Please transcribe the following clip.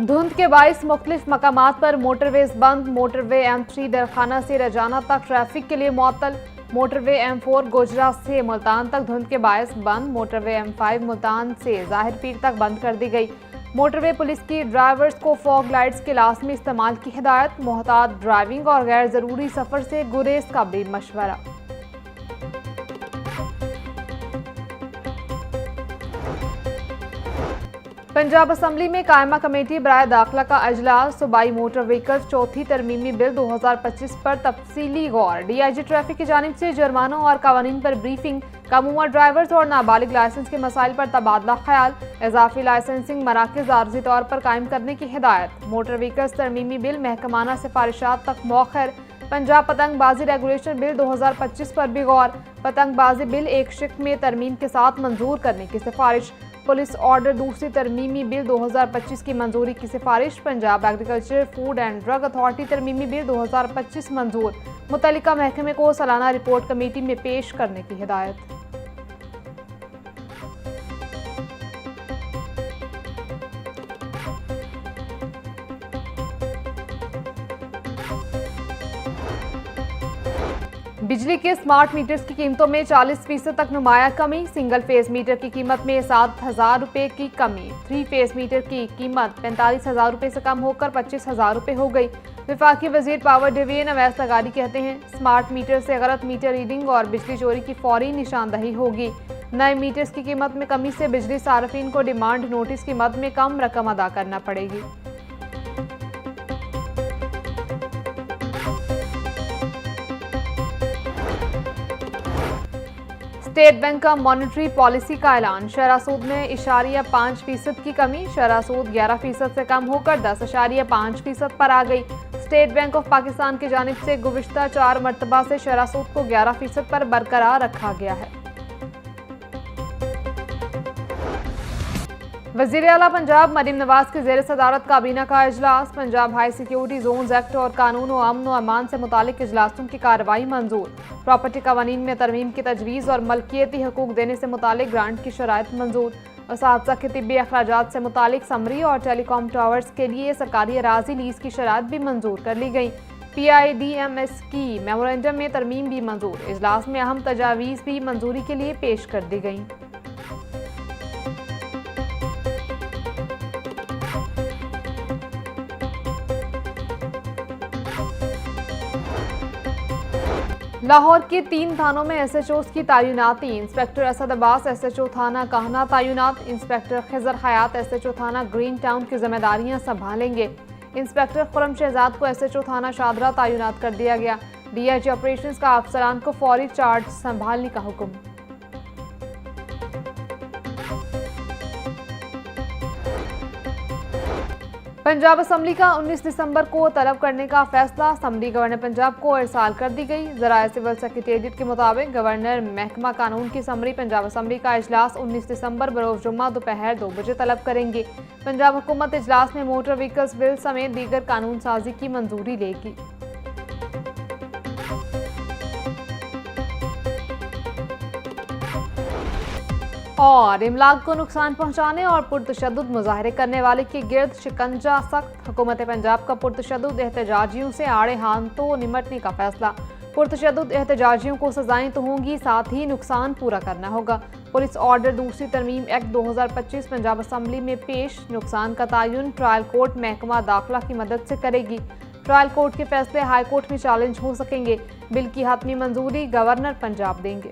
धुंध के बाइस मुख्तलिफ मकामात पर मोटरवेज बंद। मोटरवे M3 दरखाना से रजाना तक ट्रैफिक के लिए मुअत्तल। मोटरवे M4 गोजरा से मुल्तान तक धुंध के बाइस बंद। मोटरवे M5 मुल्तान से ज़ाहिर पीर तक बंद कर दी गई। मोटरवे पुलिस की ड्राइवर्स को फॉग लाइट्स के लाजमी इस्तेमाल की हिदायत। मोहतात ड्राइविंग और गैर ज़रूरी सफ़र से गुरेज का भी मशवरा। पंजाब असम्बली में कायमा कमेटी बराए दाखिला का अजलास। सूबाई मोटर व्हीकल्स चौथी तरमीमी बिल 2025 पर तफसीली गौर। DIG ट्रैफिक की जानिब से जुर्मानों और कवानीन पर ब्रीफिंग। कम उम्र ड्राइवर्स और नाबालिग लाइसेंस के मसाइल पर तबादला ख्याल। इजाफी लाइसेंसिंग मराकज़ आर्जी तौर पर कायम करने की हिदायत। मोटर व्हीकल्स तरमीमी बिल महकमाना सिफारिशात तक मौखर। पंजाब पतंगबाजी रेगुलेशन बिल 2025 पर भी गौर। पतंगबाजी बिल एक शिक में तरमीम के साथ मंजूर करने की सिफारिश। पुलिस ऑर्डर दूसरी तरमीमी बिल 2025 की मंजूरी की सिफारिश। Punjab agriculture food and drug authority तरमीमी बिल 2025 मंजूर। मुतल्लिका महकमे को सालाना रिपोर्ट कमेटी में पेश करने की हिदायत। बिजली के स्मार्ट मीटर्स की कीमतों में 40% तक नुमाया कमी। सिंगल फेज मीटर की कीमत में 7,000 रुपये की कमी। 3 फेज मीटर की कीमत 45,000 रुपये से कम होकर 25,000 रुपये हो गई। वफाकी वजीर पावर डिवीजन अवैस लगारी कहते हैं, स्मार्ट मीटर से गलत मीटर रीडिंग और बिजली चोरी की फौरी निशानदही होगी। नए मीटर्स की कीमत में कमी से बिजली सार्फिन को डिमांड नोटिस की मद में कम रकम अदा करना पड़ेगी। स्टेट बैंक का मॉनेटरी पॉलिसी का ऐलान। शरह सूद में 0.5% की कमी। शरह सूद 11% से कम होकर 10.5% पर आ गई। स्टेट बैंक ऑफ पाकिस्तान की जानिब से गुज़िश्ता 4 मरतबा से शरह सूद को 11% पर बरकरार रखा गया है। वज़ीर आला पंजाब मरीम नवाज की ज़ेर सदारत काबीना का इजलास। Punjab high security zones act और कानून व अमन व अमान से मुतालिक इजलासों की कार्रवाई मंजूर। प्रॉपर्टी कवानीन में तरमीम की तजवीज़ और मलकियती हकूक देने से मुतालिक ग्रांट की शराइत मंजूर। असातिज़ा के तिब्बी अखराजात से मुतालिक समरी और टेलीकॉम टावर्स के लिए सरकारी अराजी लीज की शराइत भी मंजूर कर ली गई। PIDMS की मेमोरेंडम में तरमीम भी मंजूर। इजलास में अहम तजावीज़ भी मंजूरी के लिए पेश कर दी गई। लाहौर के 3 थानों में SHOs की तैनाती। इंस्पेक्टर असद अब्बास SHO थाना काहना तैनात। इंस्पेक्टर खिजर हयात SHO थाना ग्रीन टाउन की जिम्मेदारियां संभालेंगे। इंस्पेक्टर खुरम शहजाद को SHO थाना शादरा तैनात कर दिया गया। DIG ऑपरेशंस का अफसरान को फौरी चार्ज संभालने का हुक्म। पंजाब असम्बली का 19 दिसंबर को तलब करने का फैसला। असम्बली गवर्नर पंजाब को इरसाल कर दी गई। ज़राए सिविल सेक्रेटेरिएट के मुताबिक गवर्नर महकमा कानून की समरी पंजाब असम्बली का इजलास 19 दिसंबर बरोज़ जुम्मा दोपहर 2 बजे तलब करेंगे। पंजाब हुकूमत इजलास में मोटर व्हीकल्स बिल समेत दीगर कानून साजी की मंजूरी लेगी। और इमलाक को नुकसान पहुंचाने और पुरतशद्दुद मुजाहरे करने वाले के गिर्द शिकंजा सख्त। हुकूमत पंजाब का पुरतशद्दुद एहतजाजियों से आड़े हाथों निमटने का फैसला। पुरतशद्दुद एहतजाजियों को सजाएं तो होंगी, साथ ही नुकसान पूरा करना होगा। पुलिस ऑर्डर दूसरी तरमीम एक्ट 2025 पंजाब असम्बली में पेश। नुकसान का तयन ट्रायल कोर्ट महकमा दाखिला की मदद से करेगी। ट्रायल कोर्ट के फैसले हाई कोर्ट में चैलेंज हो सकेंगे। बिल की हतमी मंजूरी गवर्नर पंजाब देंगे।